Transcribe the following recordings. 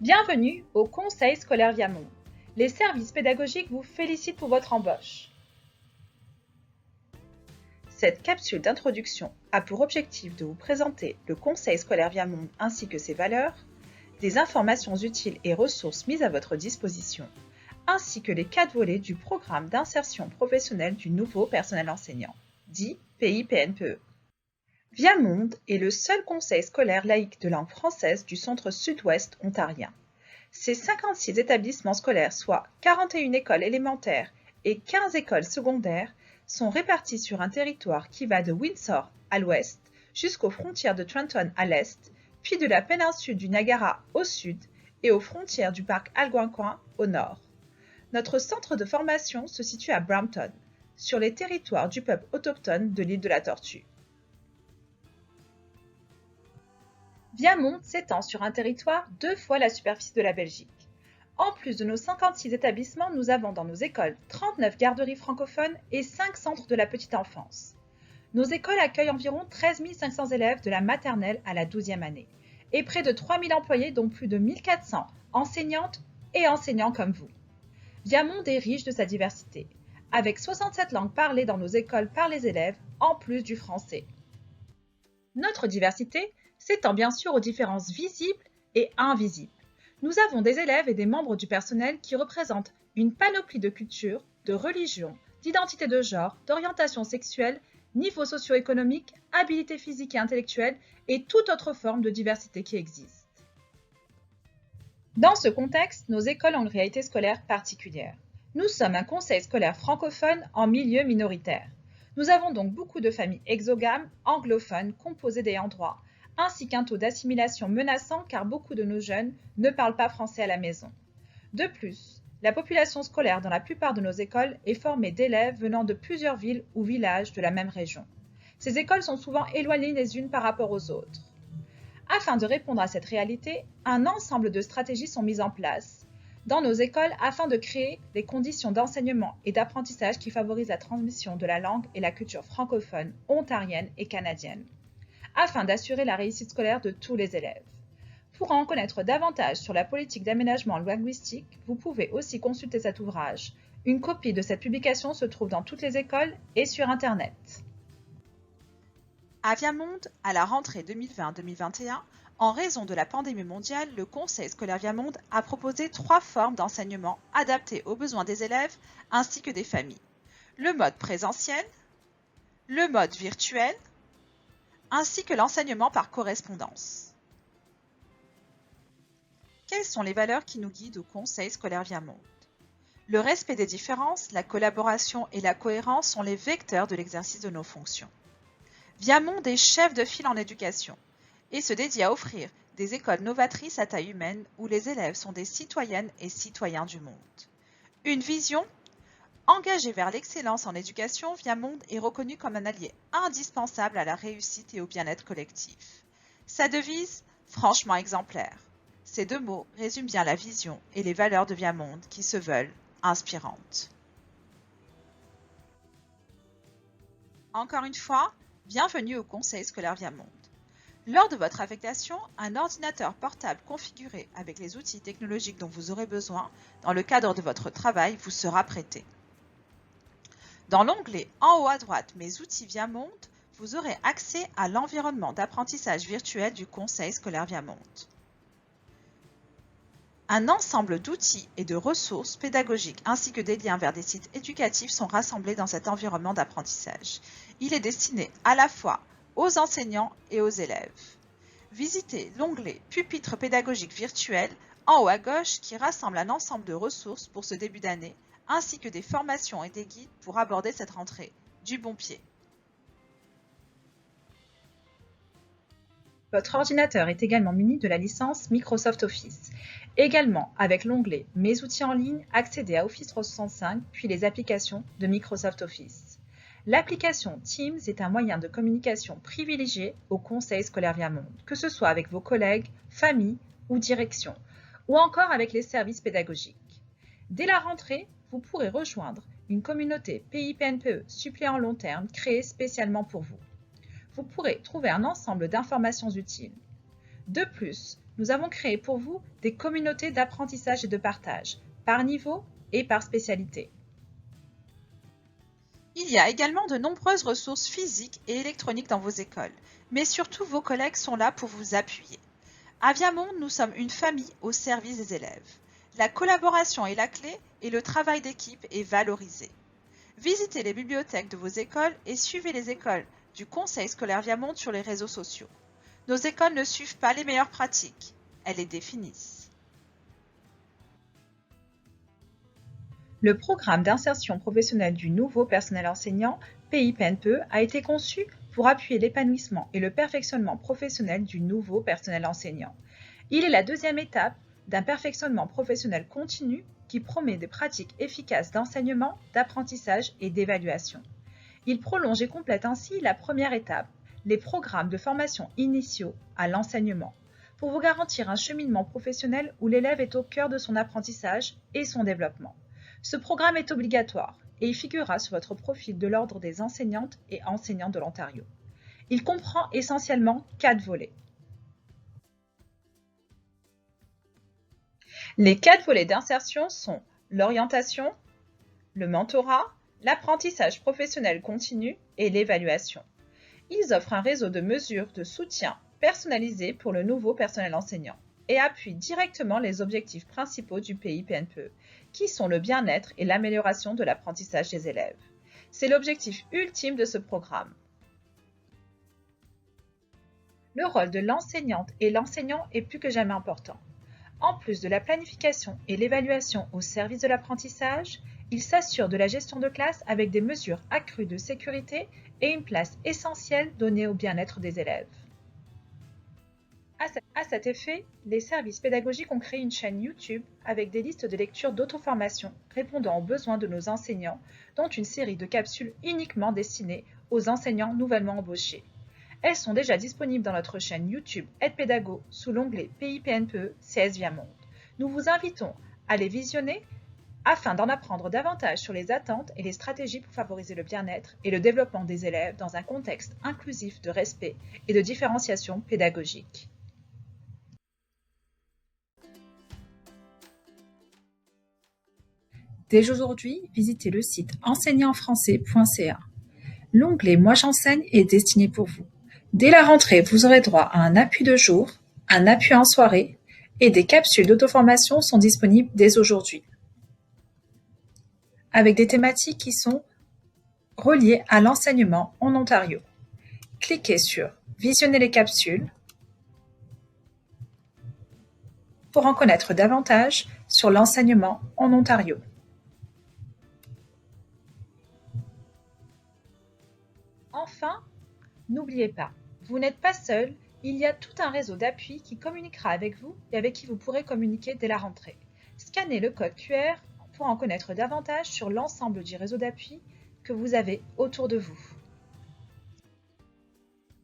Bienvenue au Conseil scolaire Viamonde. Les services pédagogiques vous félicitent pour votre embauche. Cette capsule d'introduction a pour objectif de vous présenter le Conseil scolaire Viamonde ainsi que ses valeurs, des informations utiles et ressources mises à votre disposition, ainsi que les 4 volets du programme d'insertion professionnelle du nouveau personnel enseignant, dit PIPNPE. Viamonde est le seul conseil scolaire laïque de langue française du centre sud-ouest ontarien. Ces 56 établissements scolaires, soit 41 écoles élémentaires et 15 écoles secondaires, sont répartis sur un territoire qui va de Windsor à l'ouest jusqu'aux frontières de Trenton à l'est, puis de la péninsule du Niagara au sud et aux frontières du parc Algonquin au nord. Notre centre de formation se situe à Brampton, sur les territoires du peuple autochtone de l'île de la Tortue. Viamonde s'étend sur un territoire 2 fois la superficie de la Belgique. En plus de nos 56 établissements, nous avons dans nos écoles 39 garderies francophones et 5 centres de la petite enfance. Nos écoles accueillent environ 13 500 élèves de la maternelle à la 12e année et près de 3 000 employés dont plus de 1 400 enseignantes et enseignants comme vous. Viamonde est riche de sa diversité, avec 67 langues parlées dans nos écoles par les élèves, en plus du français. Notre diversité s'étend bien sûr aux différences visibles et invisibles. Nous avons des élèves et des membres du personnel qui représentent une panoplie de cultures, de religions, d'identité de genre, d'orientation sexuelle, niveau socio-économique, habilité physique et intellectuelle et toute autre forme de diversité qui existe. Dans ce contexte, nos écoles ont une réalité scolaire particulière. Nous sommes un conseil scolaire francophone en milieu minoritaire. Nous avons donc beaucoup de familles exogames, anglophones, composées d'ayants droit, ainsi qu'un taux d'assimilation menaçant car beaucoup de nos jeunes ne parlent pas français à la maison. De plus, la population scolaire dans la plupart de nos écoles est formée d'élèves venant de plusieurs villes ou villages de la même région. Ces écoles sont souvent éloignées les unes par rapport aux autres. Afin de répondre à cette réalité, un ensemble de stratégies sont mises en place dans nos écoles afin de créer les conditions d'enseignement et d'apprentissage qui favorisent la transmission de la langue et la culture francophone, ontarienne et canadienne, afin d'assurer la réussite scolaire de tous les élèves. Pour en connaître davantage sur la politique d'aménagement linguistique, vous pouvez aussi consulter cet ouvrage. Une copie de cette publication se trouve dans toutes les écoles et sur Internet. À Viamonde, à la rentrée 2020-2021, en raison de la pandémie mondiale, le Conseil scolaire Viamonde a proposé 3 formes d'enseignement adaptées aux besoins des élèves ainsi que des familles. Le mode présentiel, le mode virtuel, ainsi que l'enseignement par correspondance. Quelles sont les valeurs qui nous guident au Conseil scolaire Viamonde ? Le respect des différences, la collaboration et la cohérence sont les vecteurs de l'exercice de nos fonctions. Viamonde est chef de file en éducation et se dédie à offrir des écoles novatrices à taille humaine où les élèves sont des citoyennes et citoyens du monde. Une vision engagée vers l'excellence en éducation, Viamonde est reconnu comme un allié indispensable à la réussite et au bien-être collectif. Sa devise, franchement exemplaire. Ces 2 mots résument bien la vision et les valeurs de Viamonde qui se veulent inspirantes. Encore une fois, bienvenue au Conseil scolaire Viamonde. Lors de votre affectation, un ordinateur portable configuré avec les outils technologiques dont vous aurez besoin dans le cadre de votre travail vous sera prêté. Dans l'onglet en haut à droite « Mes outils Viamonde », vous aurez accès à l'environnement d'apprentissage virtuel du Conseil scolaire Viamonde. Un ensemble d'outils et de ressources pédagogiques ainsi que des liens vers des sites éducatifs sont rassemblés dans cet environnement d'apprentissage. Il est destiné à la fois aux enseignants et aux élèves. Visitez l'onglet « Pupitre pédagogique virtuel » en haut à gauche qui rassemble un ensemble de ressources pour ce début d'année ainsi que des formations et des guides pour aborder cette rentrée du bon pied. Votre ordinateur est également muni de la licence Microsoft Office. Également, avec l'onglet « Mes outils en ligne », accédez à Office 365 puis les applications de Microsoft Office. L'application Teams est un moyen de communication privilégié au Conseil scolaire Viamonde, que ce soit avec vos collègues, famille ou direction, ou encore avec les services pédagogiques. Dès la rentrée, vous pourrez rejoindre une communauté PIPNPE suppléant long terme créée spécialement pour vous. Vous pourrez trouver un ensemble d'informations utiles. De plus, nous avons créé pour vous des communautés d'apprentissage et de partage, par niveau et par spécialité. Il y a également de nombreuses ressources physiques et électroniques dans vos écoles, mais surtout vos collègues sont là pour vous appuyer. À Viamonde, nous sommes une famille au service des élèves. La collaboration est la clé et le travail d'équipe est valorisé. Visitez les bibliothèques de vos écoles et suivez les écoles du Conseil scolaire Viamonde sur les réseaux sociaux. Nos écoles ne suivent pas les meilleures pratiques, elles les définissent. Le programme d'insertion professionnelle du nouveau personnel enseignant, PIPNPE, a été conçu pour appuyer l'épanouissement et le perfectionnement professionnel du nouveau personnel enseignant. Il est la deuxième étape d'un perfectionnement professionnel continu qui promet des pratiques efficaces d'enseignement, d'apprentissage et d'évaluation. Il prolonge et complète ainsi la première étape, les programmes de formation initiaux à l'enseignement, pour vous garantir un cheminement professionnel où l'élève est au cœur de son apprentissage et son développement. Ce programme est obligatoire et il figurera sur votre profil de l'Ordre des enseignantes et enseignants de l'Ontario. Il comprend essentiellement 4 volets. Les 4 volets d'insertion sont l'orientation, le mentorat, l'apprentissage professionnel continu et l'évaluation. Ils offrent un réseau de mesures de soutien personnalisé pour le nouveau personnel enseignant et appuient directement les objectifs principaux du PIPNPE, qui sont le bien-être et l'amélioration de l'apprentissage des élèves. C'est l'objectif ultime de ce programme. Le rôle de l'enseignante et l'enseignant est plus que jamais important. En plus de la planification et l'évaluation au service de l'apprentissage, il s'assure de la gestion de classe avec des mesures accrues de sécurité et une place essentielle donnée au bien-être des élèves. À cet effet, les services pédagogiques ont créé une chaîne YouTube avec des listes de lecture d'auto-formation répondant aux besoins de nos enseignants, dont une série de capsules uniquement destinées aux enseignants nouvellement embauchés. Elles sont déjà disponibles dans notre chaîne YouTube Aide-Pédago sous l'onglet PIPNPE CS Viamonde. Nous vous invitons à les visionner afin d'en apprendre davantage sur les attentes et les stratégies pour favoriser le bien-être et le développement des élèves dans un contexte inclusif de respect et de différenciation pédagogique. Dès aujourd'hui, visitez le site enseignantfrançais.ca. L'onglet Moi j'enseigne est destiné pour vous. Dès la rentrée, vous aurez droit à un appui de jour, un appui en soirée et des capsules d'auto-formation sont disponibles dès aujourd'hui, avec des thématiques qui sont reliées à l'enseignement en Ontario. Cliquez sur Visionner les capsules pour en connaître davantage sur l'enseignement en Ontario. Enfin, n'oubliez pas, vous n'êtes pas seul, il y a tout un réseau d'appui qui communiquera avec vous et avec qui vous pourrez communiquer dès la rentrée. Scannez le code QR pour en connaître davantage sur l'ensemble du réseau d'appui que vous avez autour de vous.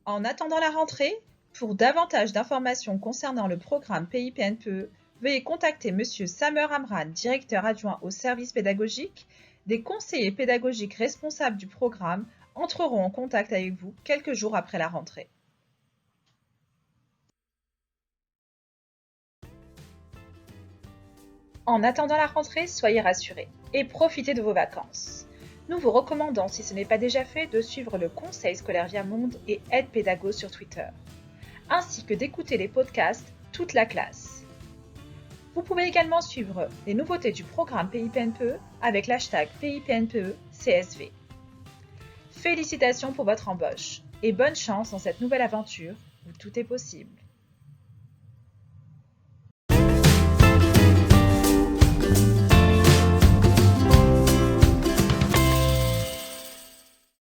En attendant la rentrée, pour davantage d'informations concernant le programme PIPNPE, veuillez contacter M. Samer Amran, directeur adjoint au service pédagogique. Des conseillers pédagogiques responsables du programme entreront en contact avec vous quelques jours après la rentrée. En attendant la rentrée, soyez rassurés et profitez de vos vacances. Nous vous recommandons, si ce n'est pas déjà fait, de suivre le Conseil scolaire Viamonde et Aide-Pédago sur Twitter, ainsi que d'écouter les podcasts Toute la classe. Vous pouvez également suivre les nouveautés du programme PIPNPE avec l'hashtag PIPNPE-CSV. Félicitations pour votre embauche et bonne chance dans cette nouvelle aventure où tout est possible.